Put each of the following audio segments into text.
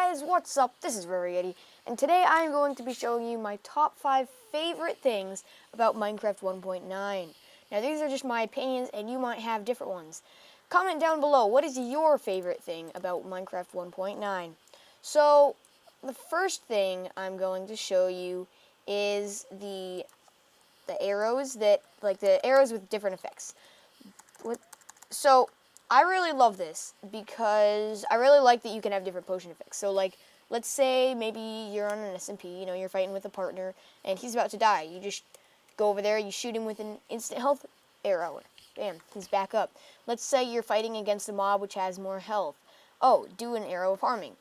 guys, what's up? This is Rarity, and today I am going to be showing you my top 5 favorite things about Minecraft 1.9. Now these are just my opinions, and you might have different ones. Comment down below, what is your favorite thing about Minecraft 1.9? So, the first thing I'm going to show you is the arrows the arrows with different effects. So, I really love this because I really like that you can have different potion effects. So, like, let's say maybe you're on an SMP, you're fighting with a partner, and he's about to die. You just go over there, you shoot him with an instant health arrow. Bam, he's back up. Let's say you're fighting against a mob which has more health. Oh, do an arrow of harming.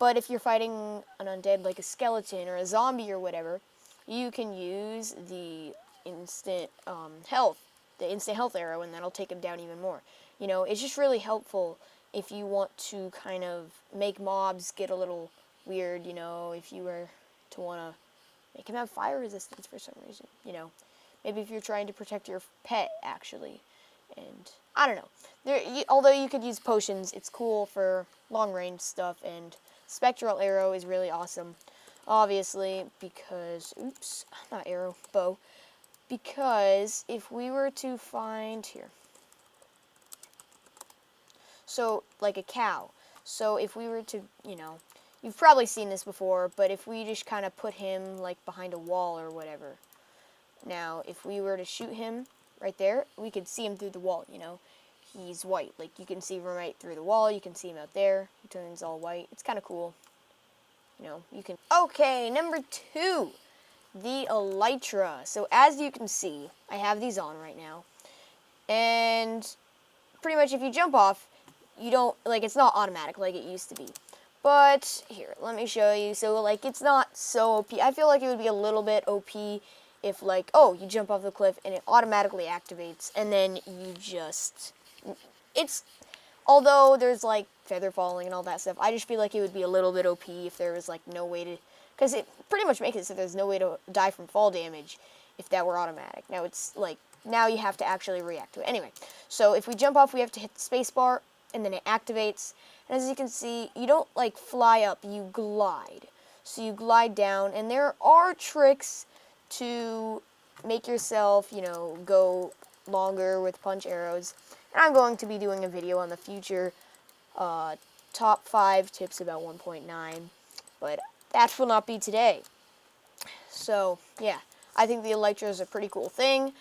But if you're fighting an undead like a skeleton or a zombie or whatever, you can use the instant health arrow, and that'll take him down even more. It's just really helpful if you want to kind of make mobs get a little weird, if you were to want to make him have fire resistance for some reason, Maybe if you're trying to protect your pet, actually. And I don't know. Although you could use potions, it's cool for long-range stuff, and Spectral Arrow is really awesome. Obviously, because... Oops, not arrow, bow. Because if we were to find... Here. So, like a cow. So if we were to, you've probably seen this before, but if we just kind of put him, like, behind a wall or whatever. Now, if we were to shoot him right there, we could see him through the wall, He's white. Like, you can see him right through the wall. You can see him out there. He turns all white. It's kind of cool. You can... Okay, number 2. The Elytra. So, as you can see, I have these on right now. And pretty much if you jump off, you don't, it's not automatic like it used to be. But, here, let me show you. So, it's not so OP. I feel like it would be a little bit OP if, you jump off the cliff and it automatically activates, and then you just... Although there's, feather falling and all that stuff, I just feel like it would be a little bit OP if there was, no way to... Because it pretty much makes it so there's no way to die from fall damage if that were automatic. Now, it's, now you have to actually react to it. Anyway, so if we jump off, we have to hit the space bar, and then it activates. And as you can see, you don't, fly up, you glide. So you glide down, and there are tricks to make yourself, go longer with punch arrows. And I'm going to be doing a video on the future top 5 tips about 1.9, but that will not be today. So, yeah, I think the Elytra is a pretty cool thing,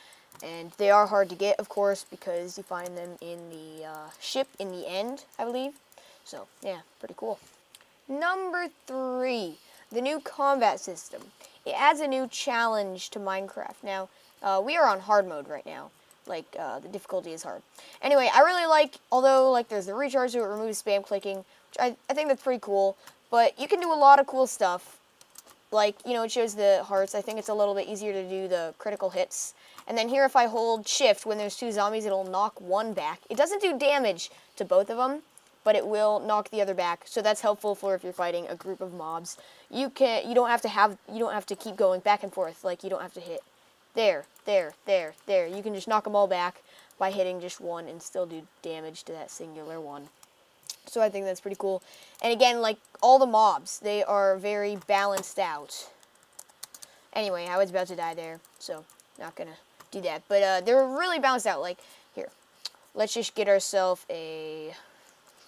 and they are hard to get, of course, because you find them in the ship in the end, I believe. So, yeah, pretty cool. Number 3, the new combat system. It adds a new challenge to Minecraft. Now, we are on hard mode right now. The difficulty is hard. Anyway, I really although, there's the recharge, so it removes spam clicking, which I think that's pretty cool. But you can do a lot of cool stuff. It shows the hearts. I think it's a little bit easier to do the critical hits. And then here, if I hold shift when there's 2 zombies, it'll knock one back. It doesn't do damage to both of them, but it will knock the other back. So that's helpful for if you're fighting a group of mobs. You don't have to keep going back and forth. You don't have to hit there. You can just knock them all back by hitting just one and still do damage to that singular one. So I think that's pretty cool. And again, all the mobs, they are very balanced out. Anyway, I was about to die there, so not gonna do that. But they're really balanced out. Here, let's just get ourselves a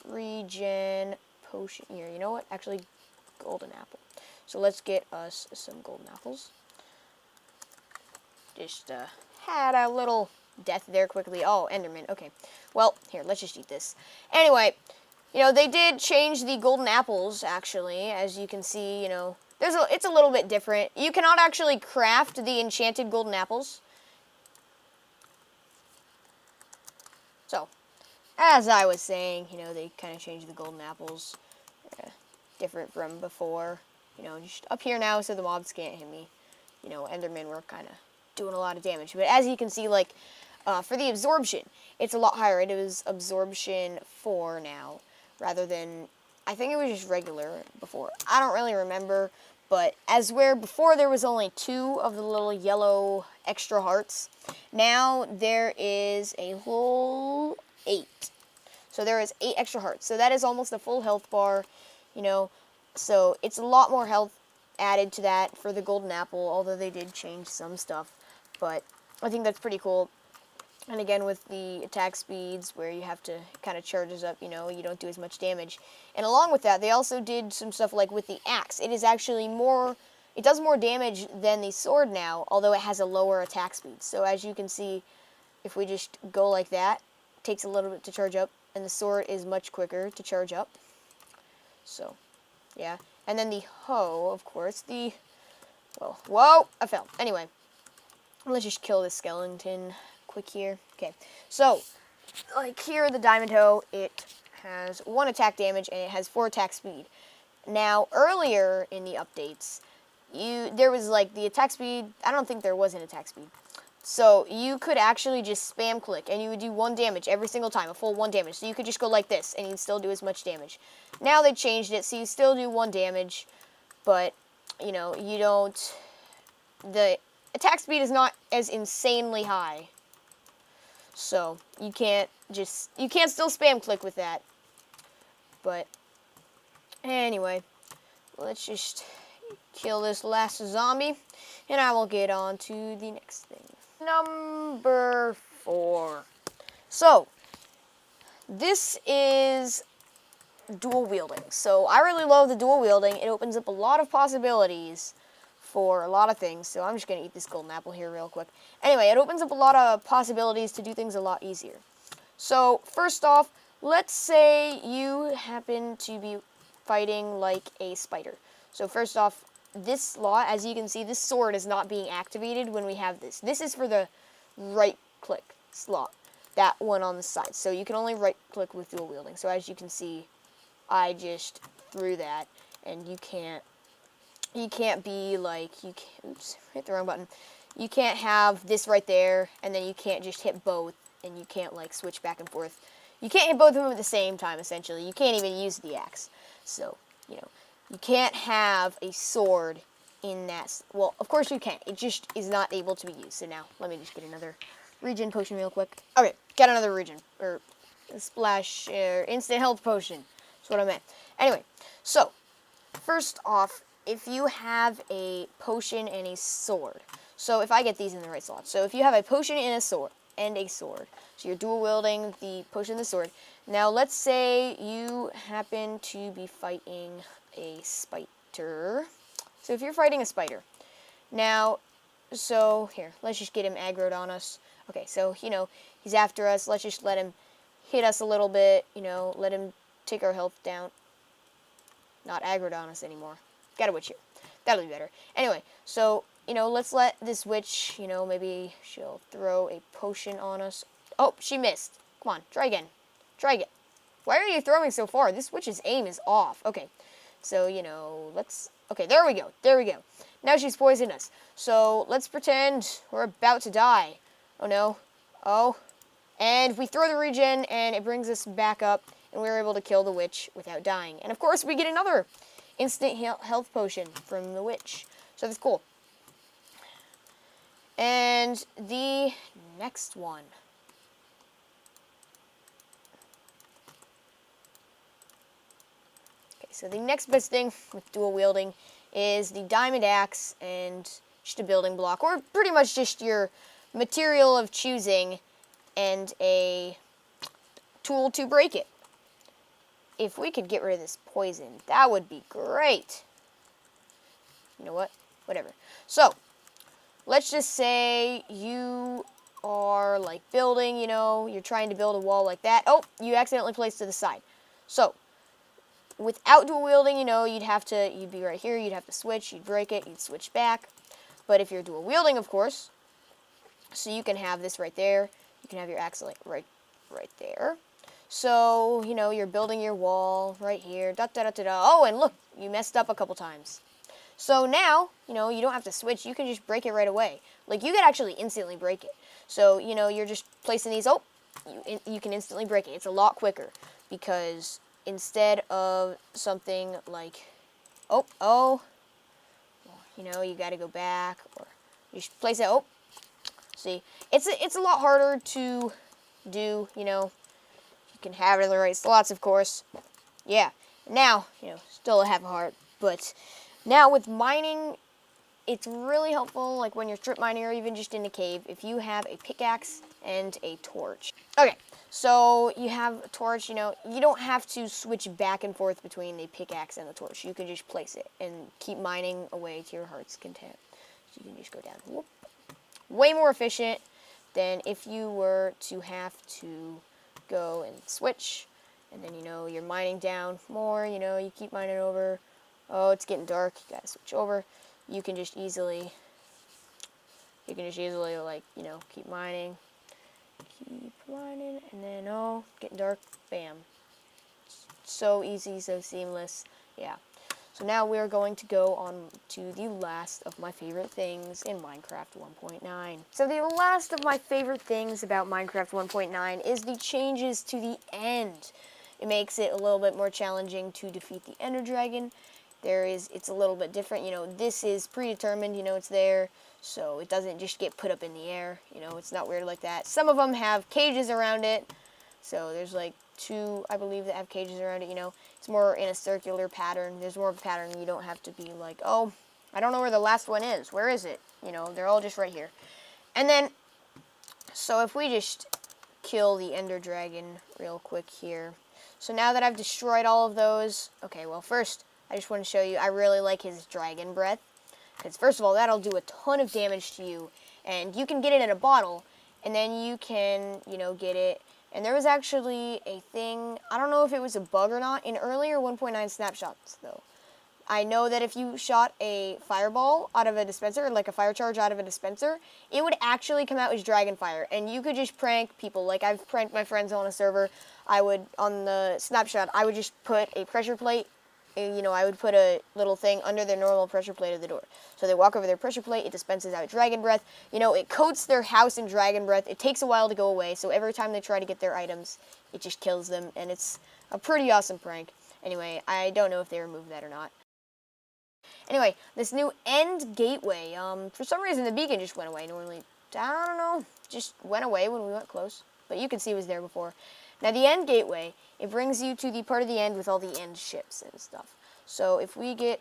regen potion here. You know what? Actually, golden apple. So let's get us some golden apples. Just had a little death there quickly. Oh, Enderman. Okay. Well, here, let's just eat this. Anyway, they did change the golden apples, actually. As you can see, it's a little bit different. You cannot actually craft the enchanted golden apples. So, as I was saying, they kind of changed the golden apples. Different from before. Just up here now so the mobs can't hit me. Endermen were kind of doing a lot of damage. But as you can see, for the absorption, it's a lot higher. It was absorption 4 now, rather than, I think it was just regular before. I don't really remember, but where before there was only 2 of the little yellow extra hearts, now there is a whole 8. So there is 8 extra hearts. So that is almost a full health bar, So it's a lot more health added to that for the golden apple, although they did change some stuff. But I think that's pretty cool. And again, with the attack speeds, where you have to kind of charges up, you don't do as much damage. And along with that, they also did some stuff like with the axe. It is actually more, it does more damage than the sword now, although it has a lower attack speed. So as you can see, if we just go like that, it takes a little bit to charge up, and the sword is much quicker to charge up. So, yeah. And then the hoe, of course, well, whoa, I fell. Anyway, let's just kill this skeleton quick here. Okay, so, like here, the diamond hoe, it has 1 attack damage, and it has 4 attack speed. Now, earlier in the updates, there was, like, the attack speed, I don't think there was an attack speed. So, you could actually just spam click, and you would do 1 damage every single time, a full 1 damage. So, you could just go like this, and you'd still do as much damage. Now, they changed it, so you still do 1 damage, but, you don't... The attack speed is not as insanely high. So, you can't still spam click with that. But, anyway, let's just kill this last zombie, and I will get on to the next thing. Number 4. So, this is dual wielding. So, I really love the dual wielding. It opens up a lot of possibilities for a lot of things. So, I'm just going to eat this golden apple here real quick. Anyway, it opens up a lot of possibilities to do things a lot easier. So, first off, let's say you happen to be fighting like a spider. So, first off, this slot, as you can see, this sword is not being activated when we have this. This is for the right-click slot, that one on the side. So you can only right-click with dual wielding. So as you can see, I just threw that, and you can't be like, oops, hit the wrong button. You can't have this right there, and then you can't just hit both, and you can't, like, switch back and forth. You can't hit both of them at the same time, essentially. You can't even use the axe. So, you can't have a sword in that. Well, of course you can. It just is not able to be used. So now, let me just get another regen potion real quick. Okay, got another regen. Or splash, instant health potion. That's what I meant. Anyway, so, first off, if you have a potion and a sword. So, if I get these in the right slot. So, if you have a potion and a sword, so you're dual wielding the potion and the sword. Now, let's say you happen to be fighting a spider. So if you're fighting a spider, now, so here, let's just get him aggroed on us. Okay, so, he's after us. Let's just let him hit us a little bit, let him take our health down. Not aggroed on us anymore. Got a witch here. That'll be better. Anyway, so, let's let this witch, maybe she'll throw a potion on us. Oh, she missed. Come on, try again. Try again. Why are you throwing so far? This witch's aim is off. Okay, so, let's... Okay, there we go. There we go. Now she's poisoned us. So, let's pretend we're about to die. Oh, no. Oh. And we throw the regen, and it brings us back up, and we're able to kill the witch without dying. And, of course, we get another instant health potion from the witch. So, that's cool. And the next one. So the next best thing with dual wielding is the diamond axe and just a building block, or pretty much just your material of choosing and a tool to break it. If we could get rid of this poison, that would be great. You know what? Whatever. So, let's just say you are like building, you're trying to build a wall like that. Oh, you accidentally placed it to the side. So, without dual wielding, you'd be right here, you'd have to switch, you'd break it, you'd switch back. But if you're dual wielding, of course, so you can have this right there, you can have your axe like right there. So, you're building your wall right here, Oh, and look, you messed up a couple times. So now, you don't have to switch, you can just break it right away. Like, you could actually instantly break it. So, you're just placing these, you can instantly break it. It's a lot quicker, because instead of something like, you got to go back, or you should place it, see, it's a lot harder to do, you can have it in the right slots, of course, yeah, Now, still have a heart, but now with mining, it's really helpful, like when you're strip mining or even just in a cave, if you have a pickaxe and a torch. Okay, so you have a torch, you don't have to switch back and forth between the pickaxe and the torch. You can just place it and keep mining away to your heart's content. So you can just go down. Whoop. Way more efficient than if you were to have to go and switch. And then, you're mining down more, you keep mining over. Oh, it's getting dark. You gotta switch over. You can just easily, like, keep mining, and then, oh, getting dark, bam. So easy, so seamless, yeah. So now we're going to go on to the last of my favorite things in Minecraft 1.9. So the last of my favorite things about Minecraft 1.9 is the changes to the end. It makes it a little bit more challenging to defeat the Ender Dragon. It's a little bit different, this is predetermined, it's there, so it doesn't just get put up in the air, it's not weird like that. Some of them have cages around it, so there's like 2, I believe, that have cages around it, it's more in a circular pattern. There's more of a pattern. You don't have to be like, oh, I don't know where the last one is, where is it, they're all just right here. And then, so if we just kill the Ender Dragon real quick here, so now that I've destroyed all of those, okay, well, first, I just want to show you, I really like his Dragon Breath, because first of all, that'll do a ton of damage to you, and you can get it in a bottle, and then you can, get it, and there was actually a thing, I don't know if it was a bug or not, in earlier 1.9 snapshots, though. I know that if you shot a fireball out of a dispenser, like a fire charge out of a dispenser, it would actually come out as dragon fire, and you could just prank people. Like, I've pranked my friends on a server. On the snapshot, I would just put a pressure plate, I would put a little thing under their normal pressure plate of the door. So they walk over their pressure plate, it dispenses out dragon breath. It coats their house in dragon breath. It takes a while to go away, so every time they try to get their items, it just kills them, and it's a pretty awesome prank. Anyway, I don't know if they removed that or not. Anyway, this new end gateway, for some reason the beacon just went away. Normally, I don't know, just went away when we went close. But you can see it was there before. Now the end gateway, it brings you to the part of the end with all the end ships and stuff. So if we get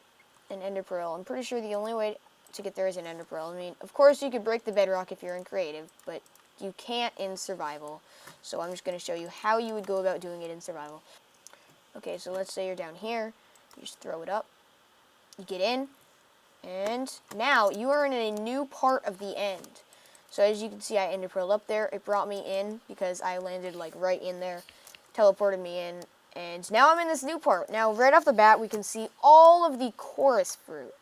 an ender pearl, I'm pretty sure the only way to get there is an ender pearl. I mean, of course you could break the bedrock if you're in creative, but you can't in survival. So I'm just going to show you how you would go about doing it in survival. Okay, so let's say you're down here. You just throw it up. You get in, and now you are in a new part of the end. So as you can see, I ender pearled up there. It brought me in because I landed like right in there, teleported me in, and now I'm in this new part. Now right off the bat, we can see all of the chorus fruit.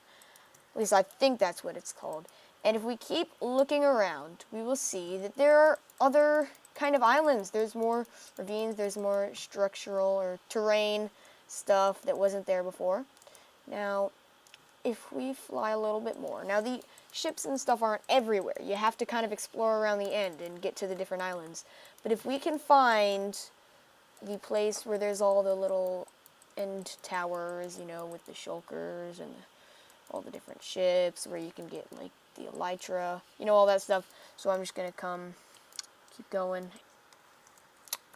At least I think that's what it's called. And if we keep looking around, we will see that there are other kind of islands. There's more ravines, there's more structural or terrain stuff that wasn't there before. Now, if we fly a little bit more. Now, the ships and stuff aren't everywhere. You have to kind of explore around the end and get to the different islands. But if we can find the place where there's all the little end towers, with the shulkers and all the different ships, where you can get, like, the elytra, all that stuff. So I'm just going to keep going.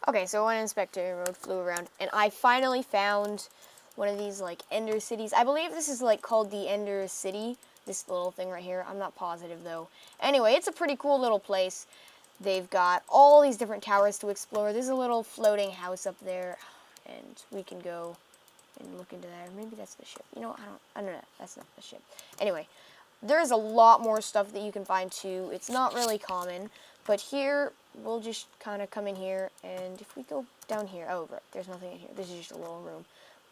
Okay, so I went Inspector Road, flew around, and I finally found one of these, like, Ender Cities. I believe this is, like, called the Ender City, this little thing right here. I'm not positive, though. Anyway, it's a pretty cool little place. They've got all these different towers to explore. There's a little floating house up there, and we can go and look into that. Or maybe that's the ship. I don't know. That's not the ship. Anyway, there's a lot more stuff that you can find, too. It's not really common, but here, we'll just kind of come in here, and if we go down here, oh, right, there's nothing in here. This is just a little room.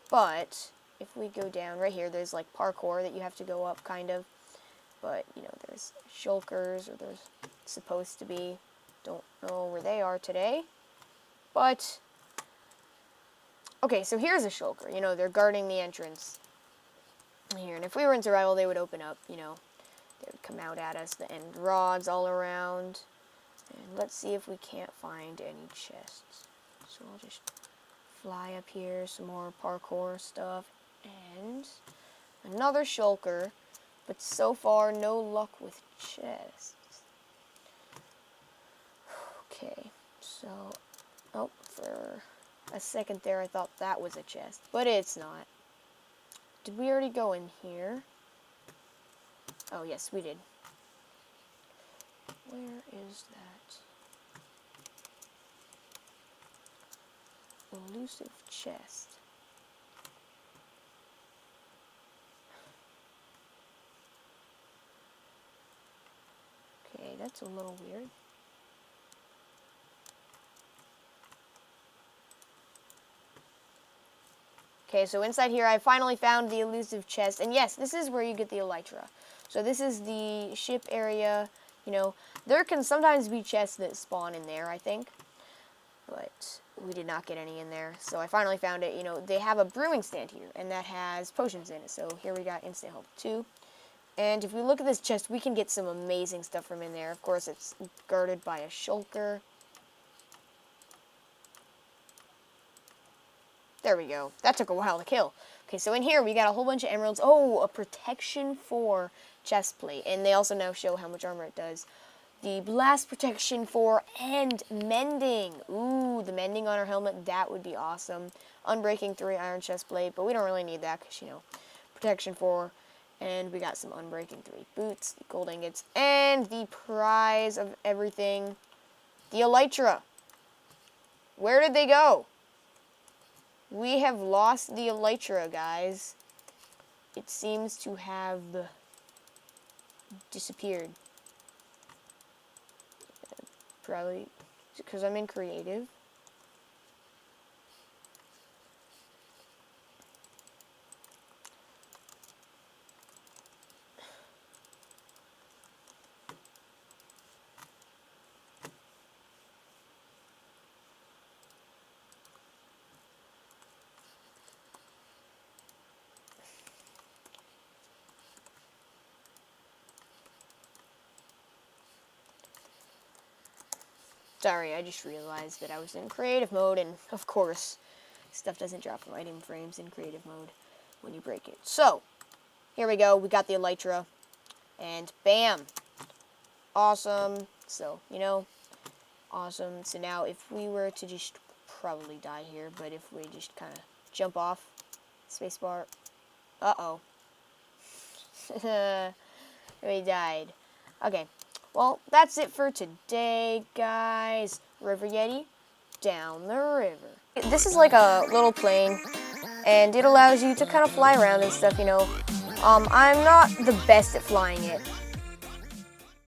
But if we go down right here, there's like parkour that you have to go up, kind of. But, there's shulkers, or there's supposed to be. Don't know where they are today. But, okay, so here's a shulker. They're guarding the entrance here. And if we were in survival, they would open up, they would come out at us. The end rods all around. And let's see if we can't find any chests. So I'll just fly up here, some more parkour stuff, and another shulker, but so far no luck with chests. Okay, so, for a second there I thought that was a chest, but it's not. Did we already go in here? Oh, yes, we did. Where is that elusive chest? Okay, that's a little weird. Okay, so inside here I finally found the elusive chest, and yes, this is where you get the elytra. So this is the ship area. You know, there can sometimes be chests that spawn in there, I think, but we did not get any in there. So I finally found it. You know, they have a brewing stand here, and that has potions in it. So here we got instant health 2. And if we look at this chest, we can get some amazing stuff from in there. Of course, it's guarded by a shulker. There we go. That took a while to kill. Okay, so in here we got a whole bunch of emeralds. Oh, a protection 4 chest plate. And they also now show how much armor it does. The blast protection 4 and mending. Ooh, the mending on our helmet, that would be awesome. Unbreaking 3 iron chest plate, but we don't really need that because, you know, protection 4. And we got some unbreaking 3 boots, the gold ingots, and the prize of everything, the elytra. Where did they go? We have lost the elytra, guys. It seems to have disappeared. Probably because I'm in creative. Sorry, I just realized that I was in creative mode, and of course, stuff doesn't drop from item frames in creative mode when you break it. So, here we go. We got the elytra, and bam! Awesome. So, you know, awesome. So now, if we were to just probably die here, but if we just kind of jump off, spacebar, uh-oh. We died. Okay. Well, that's it for today, guys. River Yeti, down the river. This is like a little plane, and it allows you to kind of fly around and stuff, you know. I'm not the best at flying it,